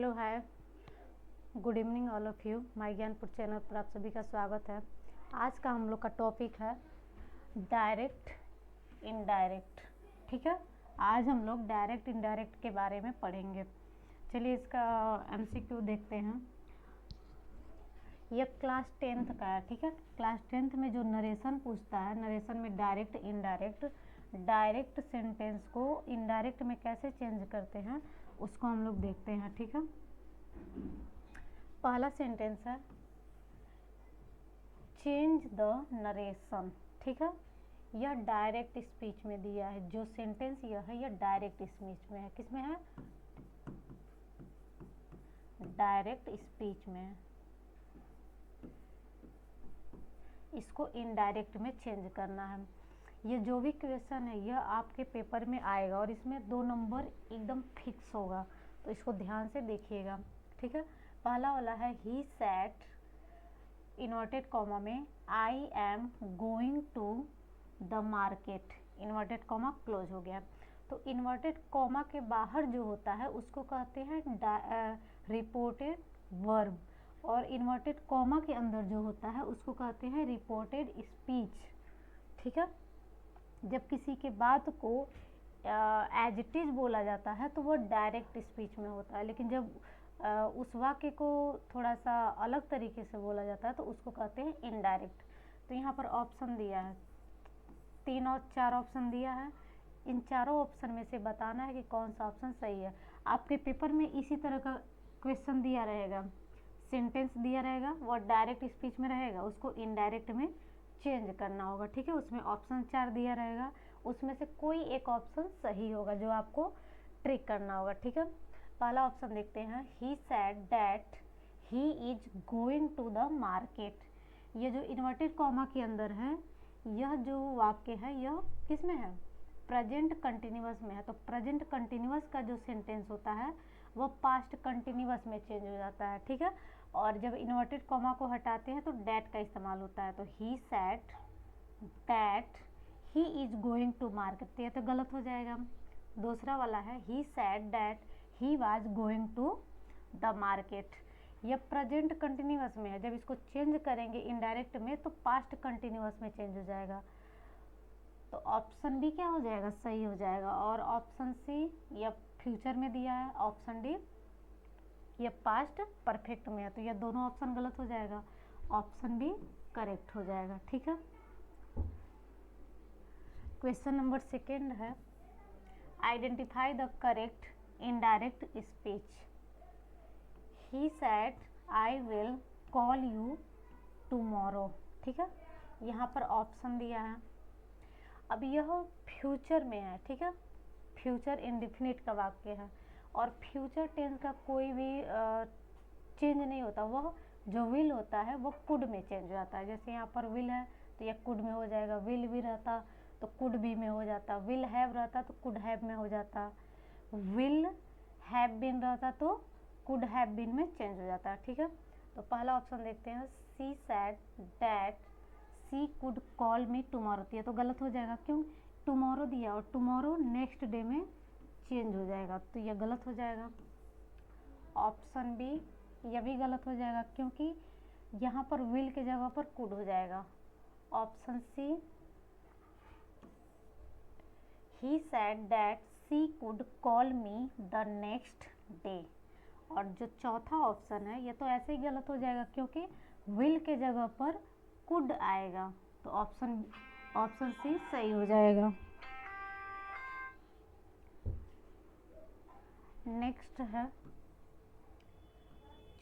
Hello hi, good evening all of you. My Gyanpur channel पर आप सभी का स्वागत है। आज का हम लोग का टॉपिक है डायरेक्ट इनडायरेक्ट। ठीक है, आज हम लोग डायरेक्ट इनडायरेक्ट के बारे में पढ़ेंगे। चलिए इसका एमसीक्यू देखते हैं। यह क्लास 10th का है। ठीक है, क्लास 10th में जो नरेशन पूछता है, नरेशन में डायरेक्ट इनडायरेक्ट, डायरेक्ट सेंटेंस को इनडायरेक्ट में कैसे चेंज करते हैं उसको हम लोग देखते हैं। ठीक है, पहला सेंटेंस है चेंज द नरेशन। ठीक है, यह डायरेक्ट स्पीच में दिया है। जो सेंटेंस यह है, यह डायरेक्ट स्पीच में है। किस में है? डायरेक्ट स्पीच में है। इसको इनडायरेक्ट में चेंज करना है। ये जो भी क्वेश्चन है यह आपके पेपर में आएगा और इसमें 2 नंबर एकदम फिक्स होगा, तो इसको ध्यान से देखिएगा। ठीक है, पहला वाला है ही सैट इन्वर्टेड कॉमा में I am going to the market, inverted comma close हो गया। तो इन्वर्टेड कॉमा के बाहर जो होता है उसको कहते हैं रिपोर्टेड वर्ब, और इन्वर्टेड कॉमा के अंदर जो होता है उसको कहते हैं रिपोर्टेड स्पीच। ठीक है, जब किसी के बात को एज इट इज बोला जाता है तो वो डायरेक्ट स्पीच में होता है, लेकिन जब उस वाक्य को थोड़ा सा अलग तरीके से बोला जाता है तो उसको कहते हैं इनडायरेक्ट। तो यहाँ पर ऑप्शन दिया है, 3 और 4 ऑप्शन दिया है। इन चारों ऑप्शन में से बताना है कि कौन सा ऑप्शन सही है। आपके पेपर में इसी तरह का क्वेश्चन दिया रहेगा, सेंटेंस दिया रहेगा, वो डायरेक्ट स्पीच में रहेगा, उसको इनडायरेक्ट में चेंज करना होगा। ठीक है, उसमें ऑप्शन 4 दिया रहेगा, उसमें से कोई एक ऑप्शन सही होगा जो आपको ट्रिक करना होगा। ठीक है, पहला ऑप्शन देखते हैं। He said that he is going to the market. ये जो इन्वर्टेड कॉमा के अंदर है, यह जो वाक्य है यह किस में है? प्रेजेंट कंटिन्यूअस में है। तो प्रेजेंट कंटिन्यूअस का जो सेंटेंस होता है वो पास्ट कंटिन्यूअस में चेंज हो जाता है। ठीक है, और जब इन्वर्टेड कॉमा को हटाते हैं तो डैट का इस्तेमाल होता है। तो he said that he is going to market, तो ये तो गलत हो जाएगा। दूसरा वाला है he said that he was going to the market. यह प्रेजेंट कंटिन्यूअस में है, जब इसको चेंज करेंगे इनडायरेक्ट में तो पास्ट कंटिन्यूअस में चेंज हो जाएगा। तो ऑप्शन बी क्या हो जाएगा? सही हो जाएगा। और ऑप्शन सी यह फ्यूचर में दिया है। ऑप्शन डी यह पास्ट परफेक्ट में है, तो यह दोनों ऑप्शन गलत हो जाएगा। ऑप्शन बी करेक्ट हो जाएगा। ठीक है, क्वेश्चन नंबर 2 है identify the correct indirect speech. He said I will call you tomorrow. ठीक है, यहाँ पर ऑप्शन दिया है। अब यह फ्यूचर में है। ठीक है, फ्यूचर इंडेफिनिट का वाक्य है और फ्यूचर टेंस का कोई भी चेंज नहीं होता। वह जो विल होता है वो कुड में चेंज हो जाता है। जैसे यहाँ पर विल है तो यह कुड में हो जाएगा, विल भी रहता तो कुड बी में हो जाता, विल हैव रहता तो कुड हैव में हो जाता, विल हैव बीन रहता तो कुड हैव बीन में चेंज हो जाता है। ठीक है, तो पहला ऑप्शन देखते हैं। She said that she could call me tomorrow, तो ये तो गलत हो जाएगा। क्यों? टुमारो दिया और टुमारो नेक्स्ट डे में चेंज हो जाएगा, तो यह गलत हो जाएगा। ऑप्शन बी यह भी गलत हो जाएगा क्योंकि यहाँ पर विल के जगह पर कुड हो जाएगा। Option C he said that she could call me the next day. और जो चौथा ऑप्शन है ये तो ऐसे ही गलत हो जाएगा क्योंकि विल के जगह पर कुड आएगा, तो ऑप्शन सी सही हो जाएगा। नेक्स्ट है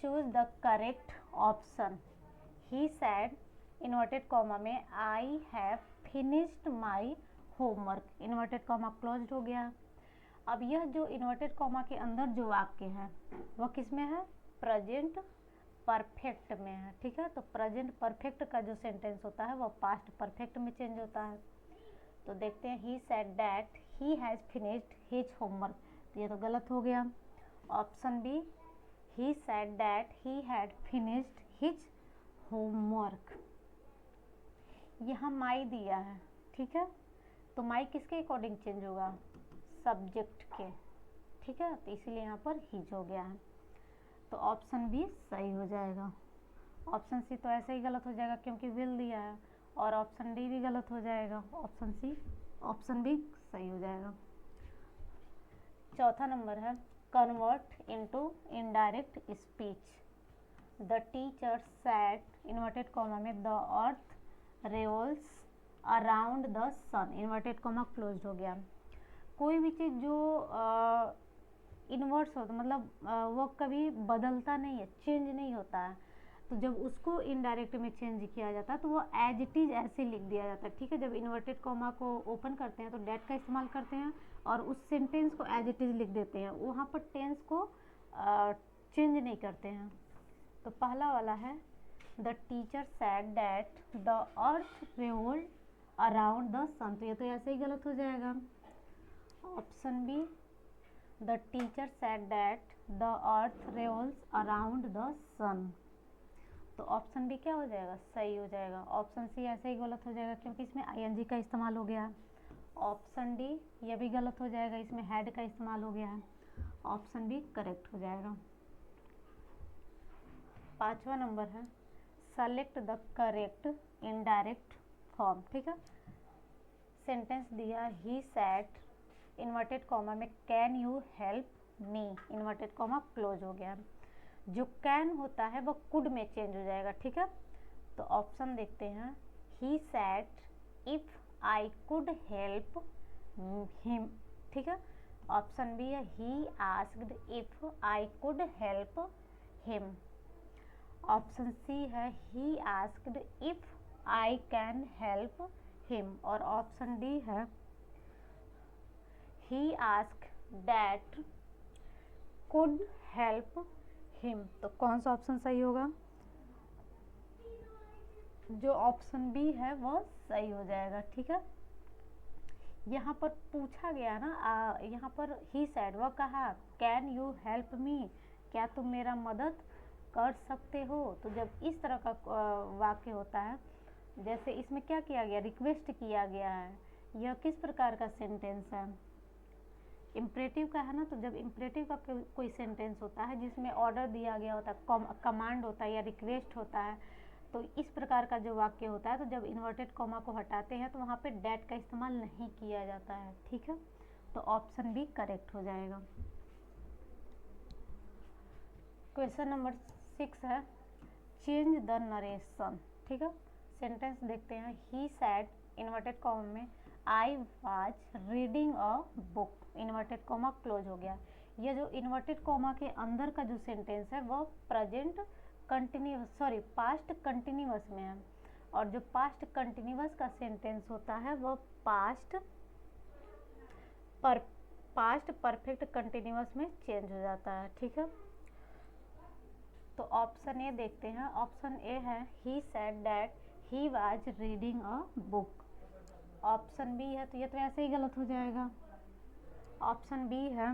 choose the correct option. He said inverted comma में I have finished my homework, inverted comma closed हो गया। अब यह जो इन्वर्टेड कॉमा के अंदर जो वाक्य है वह किस में है? प्रेजेंट परफेक्ट में है। ठीक है, तो प्रेजेंट परफेक्ट का जो सेंटेंस होता है वह पास्ट परफेक्ट में चेंज होता है। तो देखते हैं he said that he has finished his homework, तो ये तो गलत हो गया। Option B he said that he had finished his homework. यहाँ माई दिया है। ठीक है, तो माई किसके अकॉर्डिंग चेंज होगा? सब्जेक्ट के। ठीक है, तो इसीलिए यहाँ पर हिज हो गया है। तो ऑप्शन बी सही हो जाएगा। ऑप्शन सी तो ऐसे ही गलत हो जाएगा क्योंकि विल दिया है, और ऑप्शन डी भी गलत हो जाएगा। ऑप्शन बी सही हो जाएगा। चौथा नंबर है convert into indirect speech. The teacher said inverted comma में the earth revolves around the sun, inverted comma closed हो गया। कोई भी चीज़ जो इन्वर्स हो तो मतलब वो कभी बदलता नहीं है, चेंज नहीं होता है, तो जब उसको इनडायरेक्ट में चेंज किया जाता है तो वो एज इट इज़ ऐसे लिख दिया जाता है। ठीक है, जब इन्वर्टेड कॉमा को ओपन करते हैं तो डैट का इस्तेमाल करते हैं और उस सेंटेंस को एज इट इज़ लिख देते हैं, वहाँ पर टेंस को चेंज नहीं करते हैं। तो पहला वाला है the teacher said that the earth revolve around the sun, तो ये तो ऐसे ही गलत हो जाएगा। Option B the teacher said that the earth revolves around the sun, तो ऑप्शन बी क्या हो जाएगा, सही हो जाएगा। ऑप्शन सी ऐसे ही गलत हो जाएगा क्योंकि इसमें आईएनजी का इस्तेमाल हो गया है। ऑप्शन डी ये भी गलत हो जाएगा, इसमें हैड का इस्तेमाल हो गया है। ऑप्शन बी करेक्ट हो जाएगा। पांचवा नंबर है select the correct indirect form. ठीक है, सेंटेंस दिया ही सैट इन्वर्टेड कॉमा में can you help me, inverted comma close हो गया। जो कैन होता है वो कुड में चेंज हो जाएगा। ठीक है, तो ऑप्शन देखते हैं he said if I could help him. ठीक है, ऑप्शन बी है he asked if I could help him. Option C है he asked if I can help him, और ऑप्शन डी है he asked that could help him. तो कौन सा option सही होगा, जो ऑप्शन बी है वो सही हो जाएगा। ठीक है, यहाँ पर पूछा गया ना, यहाँ पर ही सैड वो कहा कैन यू हेल्प मी, क्या तुम मेरा मदद कर सकते हो। तो जब इस तरह का वाक्य होता है, जैसे इसमें क्या किया गया, रिक्वेस्ट किया गया है, यह किस प्रकार का सेंटेंस है, इम्परेटिव का है ना। तो जब इम्परेटिव का कोई सेंटेंस होता है जिसमें ऑर्डर दिया गया होता है, कमांड होता है या रिक्वेस्ट होता है, तो इस प्रकार का जो वाक्य होता है, तो जब इन्वर्टेड कॉमा को हटाते हैं तो वहाँ पे डैट का इस्तेमाल नहीं किया जाता है। ठीक है, तो ऑप्शन बी करेक्ट हो जाएगा। क्वेश्चन नंबर 6 है चेंज द नरेशन। ठीक है, सेंटेंस देखते हैं ही सैड इन्वर्टेड कॉमा में I was reading a book, inverted comma close हो गया। ये जो इन्वर्टेड कॉमा के अंदर का जो सेंटेंस है वो प्रेजेंट कंटिन्यूस पास्ट कंटिन्यूस में है, और जो पास्ट कंटिन्यूस का सेंटेंस होता है वो पास्ट परफेक्ट कंटिन्यूस में चेंज हो जाता है। ठीक है, तो ऑप्शन ए देखते हैं। ऑप्शन ए है he said that he was reading a book. Option B है, तो ये तो ऐसे ही गलत हो जाएगा। ऑप्शन बी है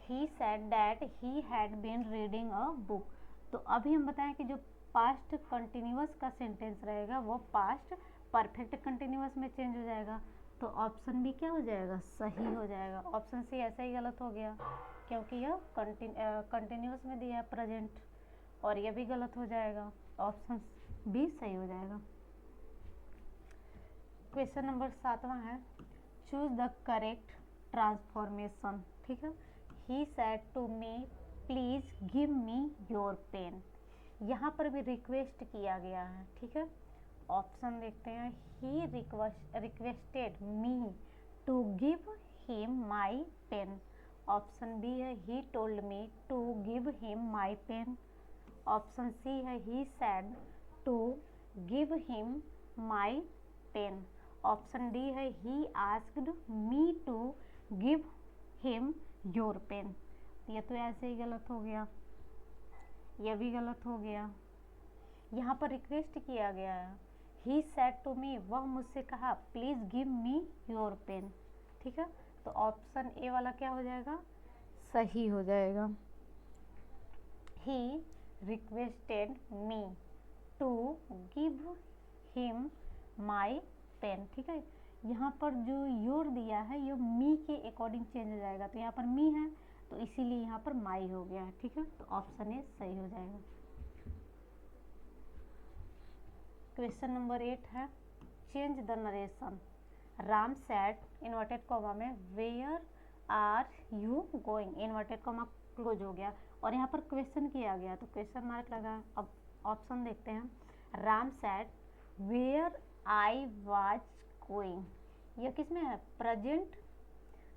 he said that he had been reading a book. तो अभी हम बताएं कि जो पास्ट कंटिन्यूस का सेंटेंस रहेगा वो पास्ट परफेक्ट कंटिन्यूस में चेंज हो जाएगा, तो ऑप्शन बी क्या हो जाएगा, सही हो जाएगा। ऑप्शन सी ऐसा ही गलत हो गया क्योंकि यह कंटिन्यूस में दिया है प्रेजेंट, और यह भी गलत हो जाएगा। ऑप्शन बी सही हो जाएगा। क्वेश्चन नंबर 7वां है चूज द करेक्ट ट्रांसफॉर्मेशन। ठीक है, he said to me please give me your pen, यहाँ पर भी रिक्वेस्ट किया गया है। ठीक है, ऑप्शन देखते हैं he requested me to give him my pen. Option B है he told me to give him my pen. Option C है he said to give him my pen. Option D है he asked me to give him your pen. ये तो ऐसे ही गलत हो गया, यह भी गलत हो गया। यहाँ पर रिक्वेस्ट किया गया है ही सेड टू मी, वह मुझसे कहा please give me your pen. ठीक है, तो ऑप्शन ए वाला क्या हो जाएगा, सही हो जाएगा। He requested me to give him my pen. ठीक है, यहाँ पर जो योर दिया है ये मी के अकॉर्डिंग चेंज हो जाएगा, तो यहाँ पर मी है तो इसीलिए यहाँ पर माई हो गया है, ठीक है। तो ऑप्शन ए सही हो जाएगा। क्वेश्चन नंबर 8 है, change the narration. Ram said inverted comma में where are you going, inverted comma close हो गया और यहाँ पर क्वेश्चन किया गया तो क्वेश्चन मार्क लगा। अब ऑप्शन देखते हैं, Ram said where I was going, यह किस में है, प्रेजेंट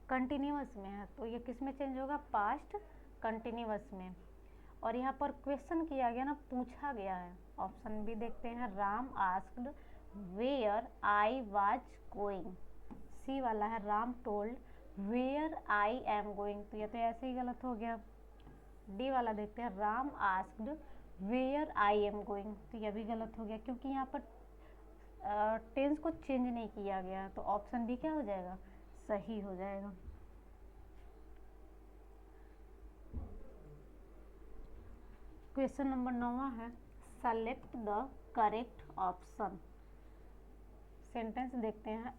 कंटिन्यूअस में है, तो ये किस में चेंज होगा, पास्ट कंटिन्यूअस में। और यहाँ पर क्वेश्चन किया गया ना, पूछा गया है। ऑप्शन बी देखते हैं, Ram asked where I was going. C वाला है, Ram told where I am going, तो ये तो ऐसे ही गलत हो गया। डी वाला देखते हैं, Ram asked where I am going, तो यह भी गलत हो गया क्योंकि यहाँ पर टेंस को चेंज नहीं किया गया, तो ऑप्शन बी क्या हो जाएगा, सही हो जाएगा। क्वेश्चन नंबर 9 है, select the correct option. Sentence देखते हैं,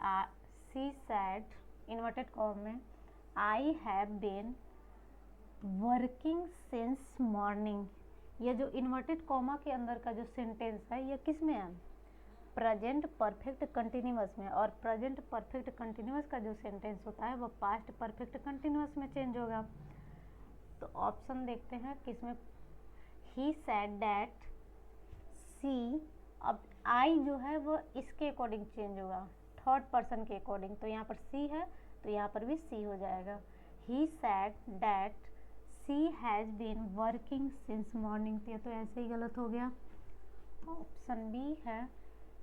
सी सैड इन्वर्टेड कॉमा में I have been working since morning. यह जो इन्वर्टेड कॉमा के अंदर का जो सेंटेंस है यह किस में है, प्रेजेंट परफेक्ट कंटिन्यूअस में। और प्रेजेंट परफेक्ट कंटिन्यूअस का जो सेंटेंस होता है वह पास्ट परफेक्ट कंटिन्यूअस में चेंज होगा। तो ऑप्शन देखते हैं किसमें, ही सैड दैट सी, अब आई जो है वो इसके अकॉर्डिंग चेंज होगा, थर्ड पर्सन के अकॉर्डिंग, तो यहाँ पर सी है तो यहाँ पर भी सी हो जाएगा। He said that she has been working since morning, तो ये तो ऐसे ही गलत हो गया। ऑप्शन बी है,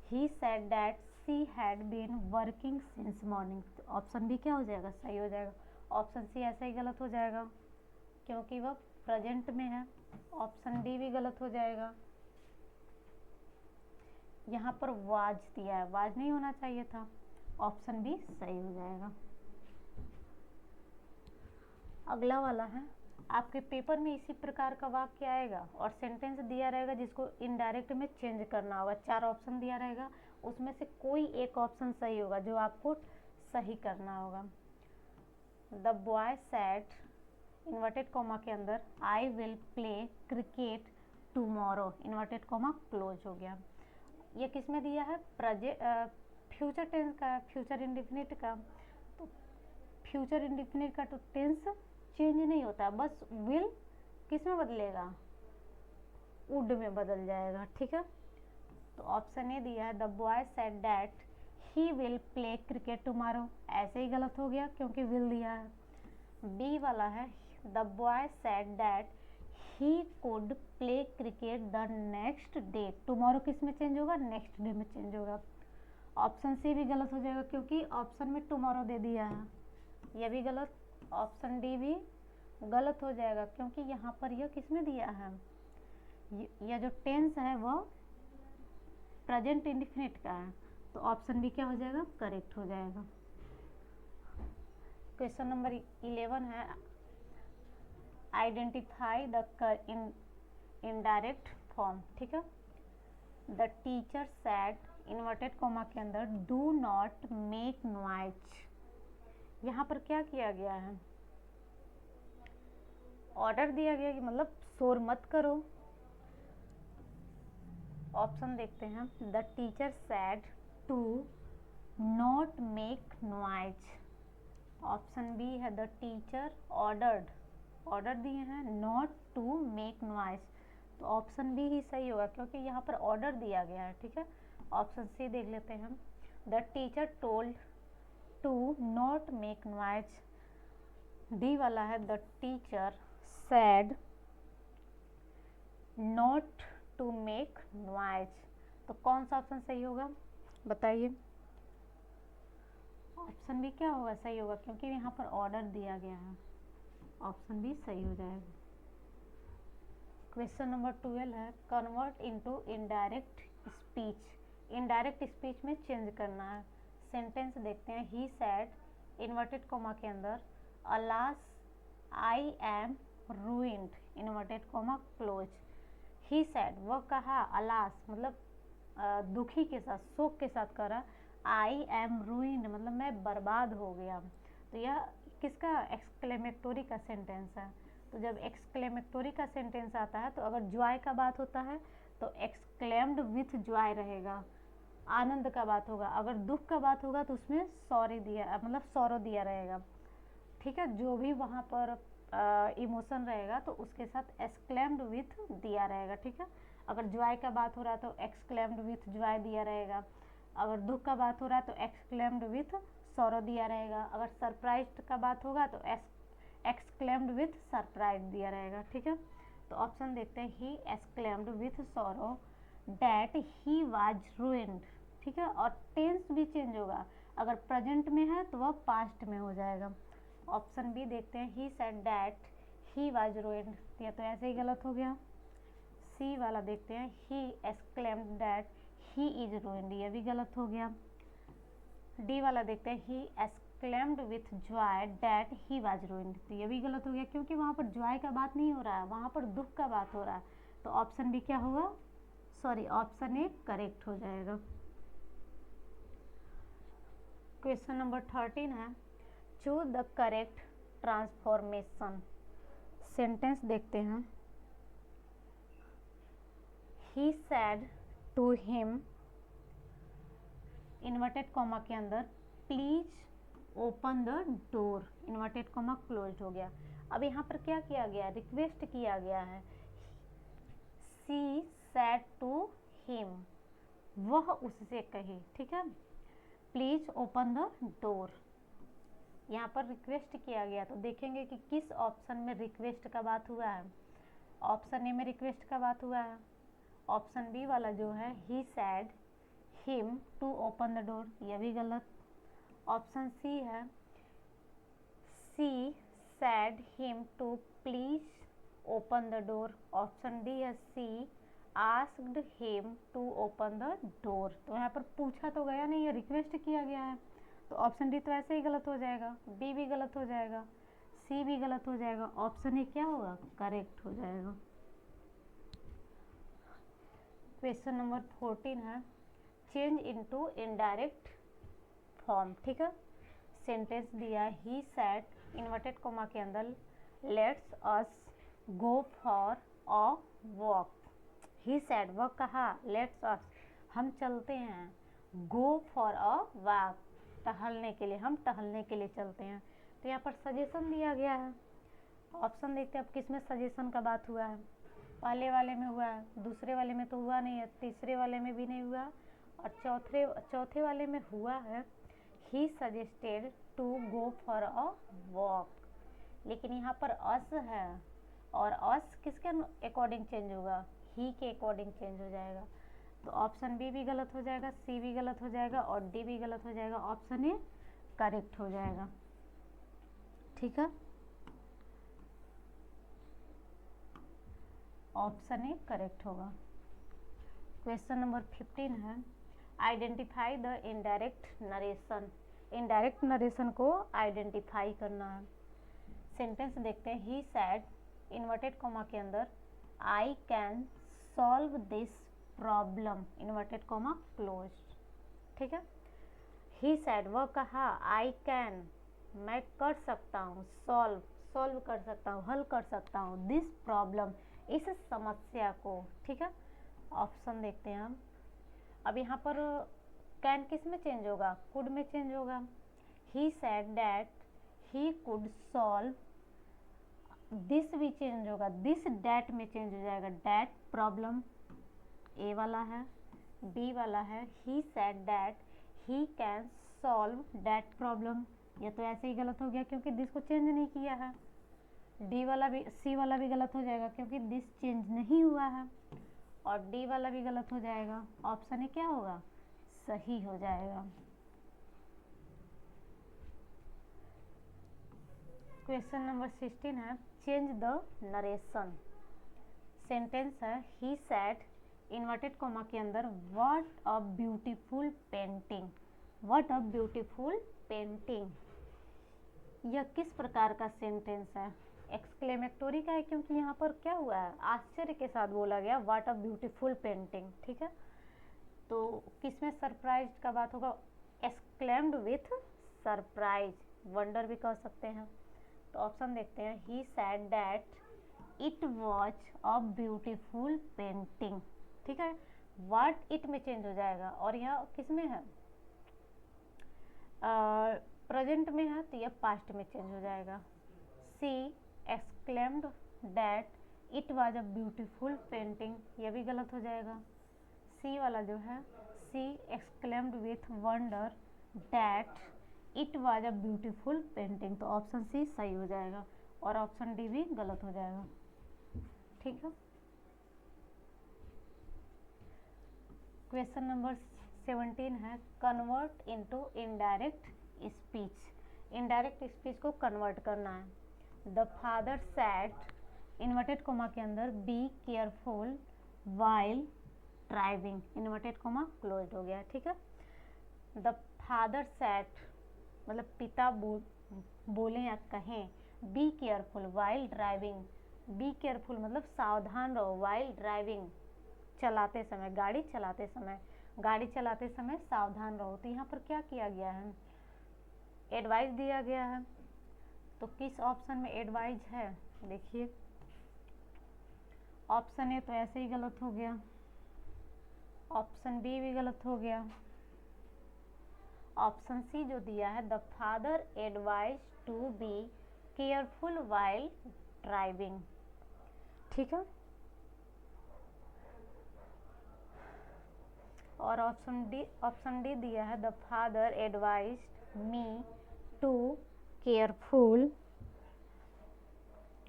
he said that she had been working since morning, तो ऑप्शन बी क्या हो जाएगा, सही हो जाएगा। ऑप्शन सी ऐसे ही गलत हो जाएगा क्योंकि वह प्रेजेंट में है। ऑप्शन डी भी गलत हो जाएगा। यहाँ पर वाज दिया है, वाज नहीं होना चाहिए था, ऑप्शन बी सही हो जाएगा। अगला वाला है, आपके पेपर में इसी प्रकार का वाक्य आएगा और सेंटेंस दिया रहेगा जिसको इनडायरेक्ट में चेंज करना होगा। 4 ऑप्शन दिया रहेगा, उसमें से कोई एक ऑप्शन सही होगा जो आपको सही करना होगा। The boy said inverted comma के अंदर I will play cricket tomorrow, inverted comma close हो गया। ये किस में दिया है, फ्यूचर टेंस का, फ्यूचर इंडेफिनिट का। तो फ्यूचर इंडेफिनिट का तो टेंस चेंज नहीं होता, बस विल किस में बदलेगा, वुड में बदल जाएगा, ठीक है। तो ऑप्शन ए दिया है, the boy said that he will play cricket tomorrow, ऐसे ही गलत हो गया क्योंकि विल दिया है। बी वाला है, the boy said that he could play cricket the next day, tomorrow किस में चेंज होगा, नेक्स्ट डे में चेंज होगा। ऑप्शन सी भी गलत हो जाएगा क्योंकि ऑप्शन में टुमारो दे दिया है, यह भी गलत। ऑप्शन डी भी गलत हो जाएगा क्योंकि यहाँ पर यह किस में दिया है, यह जो टेंस है वह प्रेजेंट इंडेफिनिट का है, तो ऑप्शन बी क्या हो जाएगा, करेक्ट हो जाएगा। क्वेश्चन नंबर 11 है, आइडेंटिफाई द इनडायरेक्ट फॉर्म, ठीक है। The teacher sad inverted comma के अंदर डू नॉट मेक नॉइज, यहाँ पर क्या किया गया है, ऑर्डर दिया गया कि मतलब शोर मत करो। ऑप्शन देखते हैं, the teacher said to not make noise. Option B है, द टीचर ऑर्डर्ड, ऑर्डर दिए हैं नॉट टू मेक नॉइज, तो ऑप्शन बी ही सही होगा क्योंकि यहाँ पर ऑर्डर दिया गया है, ठीक है। ऑप्शन सी देख लेते हैं हम, the teacher told to not make noise. D वाला है, the teacher said not to make noise, तो कौन सा ऑप्शन सही होगा बताइए। ऑप्शन बी क्या होगा, सही होगा क्योंकि यहाँ पर ऑर्डर दिया गया है, ऑप्शन बी सही हो जाएगा। क्वेश्चन नंबर 12 है, convert into indirect speech, indirect speech में चेंज करना है। सेंटेंस देखते हैं, ही सैड इन्वर्टेड कॉमा के अंदर alas I am ruined, inverted comma close. He sad वह कहा, अलास मतलब दुखी के साथ, शोक के साथ करा, आई एम रूइंड मतलब मैं बर्बाद हो गया, तो यह किसका, एक्सक्लेमेटोरी का सेंटेंस है। तो जब एक्सक्लेमेटोरी का सेंटेंस आता है तो अगर जॉय का बात होता है तो एक्सक्लेम्ड विथ जॉय रहेगा, आनंद का बात होगा। अगर दुख का बात होगा तो उसमें सॉरी दिया, मतलब सॉरो दिया रहेगा, ठीक है। जो भी वहाँ पर इमोशन रहेगा तो उसके साथ एक्सक्लेम्ड विथ दिया रहेगा, ठीक है। अगर जॉय का बात हो रहा है तो एक्सक्लेम्ड विथ जॉय दिया रहेगा। अगर दुख का बात हो रहा है तो एक्सक्लेम्ड विथ सॉरो दिया रहेगा। अगर सरप्राइज्ड का बात होगा तो एक्सक्लेम्ड विथ सरप्राइज दिया रहेगा, ठीक है। तो ऑप्शन देखते हैं, he exclaimed with sorrow that he was ruined, ठीक है। और टेंस भी चेंज होगा, अगर प्रेजेंट में है तो वह पास्ट में हो जाएगा। ऑप्शन बी देखते हैं, he said that he was ruined, या तो ऐसे ही गलत हो गया। सी वाला देखते हैं, he exclaimed that he is ruined, यह भी गलत हो गया। डी वाला देखते हैं, he exclaimed with Joy that he was ruined, तो ये भी गलत हो गया क्योंकि वहाँ पर जॉय का बात नहीं हो रहा है, वहाँ पर दुख का बात हो रहा है। तो ऑप्शन बी क्या होगा, सॉरी ऑप्शन ए करेक्ट हो जाएगा। क्वेश्चन नंबर 13 है, choose the correct transformation. Sentence देखते हैं, he said to him, inverted comma के अंदर, please open the door, inverted comma closed हो गया। अब यहाँ पर क्या किया गया, रिक्वेस्ट किया गया है। सी सैड टू हिम, वह उससे कहे, ठीक है। प्लीज ओपन द डोर, यहाँ पर रिक्वेस्ट किया गया। तो देखेंगे कि किस ऑप्शन में रिक्वेस्ट का बात हुआ है। ऑप्शन ए में रिक्वेस्ट का बात हुआ है। ऑप्शन बी वाला जो है, he said him to open the door, यह भी गलत। ऑप्शन सी है, she said him to please open the door. Option D है, she asked him to open the door. तो यहाँ पर पूछा तो गया नहीं है, रिक्वेस्ट किया गया है, तो ऑप्शन डी तो ऐसे ही गलत हो जाएगा। बी भी गलत हो जाएगा, सी भी गलत हो जाएगा। ऑप्शन ए क्या होगा, करेक्ट हो जाएगा। क्वेश्चन नंबर 14 है, चेंज इनटू इनडायरेक्ट फॉर्म, ठीक है। सेंटेंस दिया, ही सैड, इन्वर्टेड कॉमा के अंदर, let's us go for a walk. He sad, वह कहा, लेट्स अस, हम चलते हैं, गो फॉर अ वॉक, टहलने के लिए, हम टहलने के लिए चलते हैं। तो यहाँ पर सजेशन दिया गया है। ऑप्शन देखते हैं अब किस में सजेशन का बात हुआ है। पहले वाले में हुआ है, दूसरे वाले में तो हुआ नहीं है, तीसरे वाले में भी नहीं हुआ, और चौथे वाले में हुआ है, he suggested to go for a walk. लेकिन यहाँ पर अस है, और अस किसके अकॉर्डिंग चेंज होगा, ही के अकॉर्डिंग चेंज हो जाएगा। तो ऑप्शन बी भी गलत हो जाएगा, सी भी गलत हो जाएगा, और डी भी गलत हो जाएगा। ऑप्शन ए करेक्ट हो जाएगा, ठीक है। ऑप्शन ए करेक्ट होगा। क्वेश्चन नंबर 15 है, identify the indirect narration. Indirect narration को आइडेंटिफाई करना है। सेंटेंस देखते हैं, ही सैड, इन्वर्टेड कॉमा के अंदर, I can solve this problem, inverted comma closed, ठीक है। ही सैड, वह कहा, आई कैन, मैं कर सकता हूँ, सॉल्व कर सकता हूँ, हल कर सकता हूँ, दिस प्रॉब्लम, इस समस्या को, ठीक है। ऑप्शन देखते हैं हम। अब यहाँ पर कैन किस में चेंज होगा, कुड में चेंज होगा। He said that he could solve, this भी चेंज होगा, दिस डैट में चेंज हो जाएगा, डैट प्रॉब्लम, ए वाला है। बी वाला है, he said that he can solve that problem, ये तो ऐसे ही गलत हो गया क्योंकि दिस को चेंज नहीं किया है। डी वाला भी, सी वाला भी गलत हो जाएगा क्योंकि दिस चेंज नहीं हुआ है, और डी वाला भी गलत हो जाएगा। ऑप्शन ए क्या होगा, सही हो जाएगा। क्वेश्चन नंबर 16 है, चेंज द नरेशन। सेंटेंस है, ही सैड, इन्वर्टेड कॉमा के अंदर, what a beautiful painting, what a beautiful painting. यह किस प्रकार का सेंटेंस है, एक्सक्लेमेटोरी का है क्योंकि यहाँ पर क्या हुआ है, आश्चर्य के साथ बोला गया, व्हाट अ ब्यूटीफुल पेंटिंग, ठीक है। तो किसमें सरप्राइज का बात होगा, एक्सक्लेम्ड विथ सरप्राइज, वंडर भी कह सकते हैं। तो ऑप्शन देखते हैं, he said that it was a beautiful painting. ठीक है, वर्ड इट में चेंज हो जाएगा और यह किस में है, प्रेजेंट में है, तो यह पास्ट में चेंज हो जाएगा। She exclaimed that it was a beautiful painting, यह भी गलत हो जाएगा। सी वाला जो है, she exclaimed with wonder that it was a beautiful painting, तो ऑप्शन सी सही हो जाएगा और ऑप्शन डी भी गलत हो जाएगा। ठीक है, क्वेश्चन नंबर 17 है, convert into indirect speech. Indirect speech को कन्वर्ट करना है। The father said inverted comma के अंदर be careful while driving, inverted comma close हो गया। ठीक है, द फादर सैट मतलब पिता बोले या कहें, B careful while driving, be careful मतलब सावधान रहो, वाइल ड्राइविंग चलाते समय, गाड़ी चलाते समय, गाड़ी चलाते समय सावधान रहो। तो यहाँ पर क्या किया गया है, एडवाइस दिया गया है। तो किस ऑप्शन में एडवाइस है, देखिए ऑप्शन ए तो ऐसे ही गलत हो गया, ऑप्शन बी भी गलत हो गया, ऑप्शन सी जो दिया है, the father advise to be careful while driving. ठीक है, और ऑप्शन डी दिया है, the father advise me to careful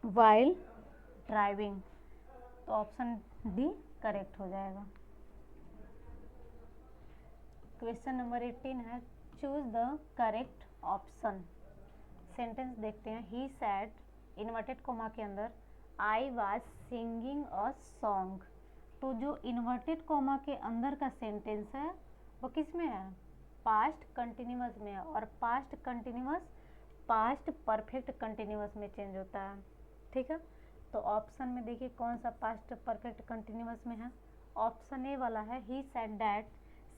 while driving, तो ऑप्शन डी करेक्ट हो जाएगा। क्वेश्चन नंबर 18 है, choose the correct option. Sentence देखते हैं, ही सैड इन्वर्टेड कोमा के अंदर I was singing a song. तो जो इन्वर्टेड कोमा के अंदर का सेंटेंस है वो किस में है, पास्ट कंटिन्यूअस में है, और past continuous past perfect continuous में चेंज होता है। ठीक है, तो ऑप्शन में देखिए कौन सा पास्ट परफेक्ट कंटिन्यूअस में है, ऑप्शन ए वाला है, he said that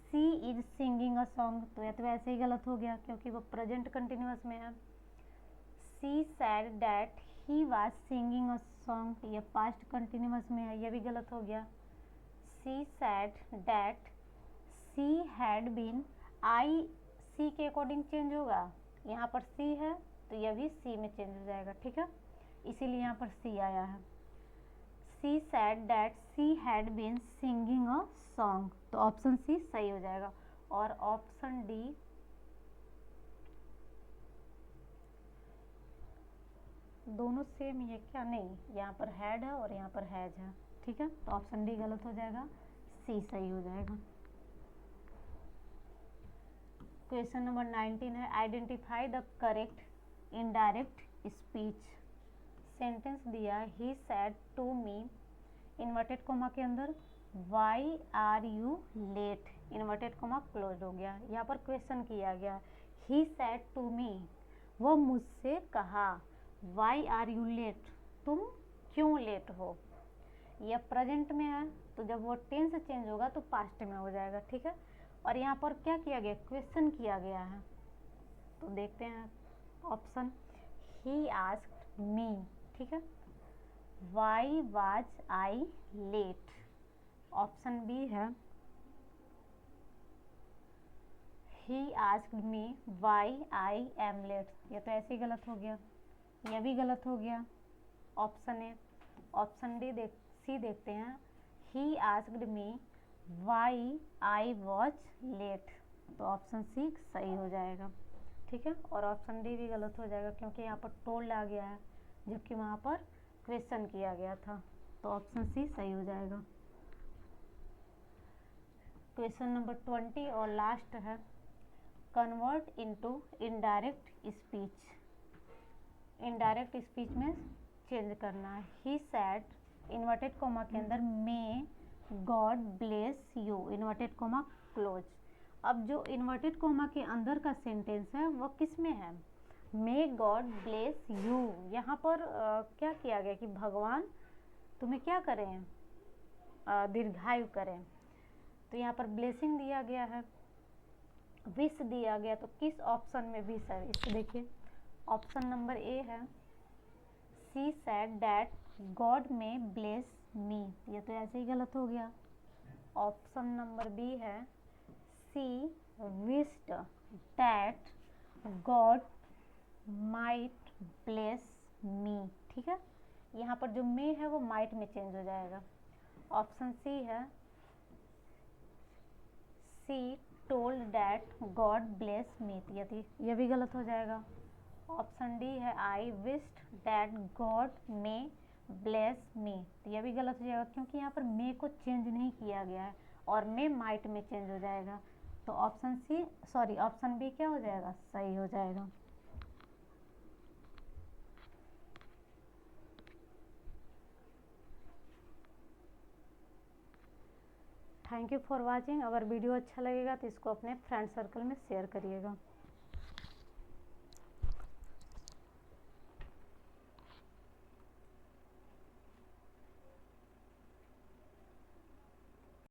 she is singing a song, तो यह तो वैसे ही गलत हो गया क्योंकि वो प्रेजेंट कंटिन्यूअस में है। She said that he was singing a song, यह पास्ट कंटिन्यूअस में है, यह भी गलत हो गया। She said that she had been, I she के अकॉर्डिंग चेंज होगा, यहाँ पर सी है तो यह भी सी में चेंज हो जाएगा। ठीक है, इसीलिए यहाँ पर सी आया है। She said that she had been singing a song, तो ऑप्शन सी सही हो जाएगा और ऑप्शन डी दोनों सेम ही है क्या, नहीं, यहाँ पर हैड है और यहाँ पर हैज है। ठीक है, तो ऑप्शन डी गलत हो जाएगा, सी सही हो जाएगा। क्वेश्चन नंबर 19 है, identify the correct indirect speech. Sentence दिया, he said to me inverted comma के अंदर why are you late, inverted comma close हो गया। यहाँ पर क्वेश्चन किया गया, ही सेड टू मी, वह मुझसे कहा, वाई आर यू लेट, तुम क्यों लेट हो। यह प्रेजेंट में है तो जब वो टेंस चेंज होगा तो पास्ट में हो जाएगा। ठीक है, और यहाँ पर क्या किया गया, क्वेश्चन किया गया है। तो देखते हैं ऑप्शन, ही आस्क्ड मी। ठीक है, why was I late, option B है, he asked me why I am late, ये तो ऐसे ही गलत हो गया, यह भी गलत हो गया। Option A, option D C देखते हैं, he asked me why I was late, तो ऑप्शन सी सही हो जाएगा। ठीक है, और ऑप्शन डी भी गलत हो जाएगा क्योंकि यहाँ पर टोल्ड आ गया है जबकि वहाँ पर क्वेश्चन किया गया था, तो ऑप्शन सी सही हो जाएगा। क्वेश्चन नंबर 20 और लास्ट है, convert into indirect speech. Indirect speech में चेंज करना है। ही सेड इन्वर्टेड कोमा के अंदर may God bless you, inverted comma close. अब जो इन्वर्टेड कोमा के अंदर का सेंटेंस है वो किस में है, मे गॉड ब्लेस यू। यहाँ पर क्या किया गया कि भगवान तुम्हें क्या करें, दीर्घायु करें। तो यहाँ पर ब्लेसिंग दिया गया है, विश दिया गया, तो किस ऑप्शन में विश है, इसको देखिए ऑप्शन नंबर ए है सी सेड दैट गॉड में ब्लेस मी, ये तो ऐसे ही गलत हो गया। ऑप्शन नंबर बी है she wished that God might bless me, ठीक है, यहाँ पर जो मे है वो माइट में चेंज हो जाएगा। ऑप्शन सी है सी told that God bless me, ये भी गलत हो जाएगा। ऑप्शन डी है आई wished that God may bless me, तो यह भी गलत हो जाएगा क्योंकि यहाँ पर मे को चेंज नहीं किया गया है और मे माइट में चेंज हो जाएगा। तो ऑप्शन बी क्या हो जाएगा, सही हो जाएगा। Thank you for watching. अगर वीडियो अच्छा लगेगा तो इसको अपने फ्रेंड सर्कल में शेयर करिएगा।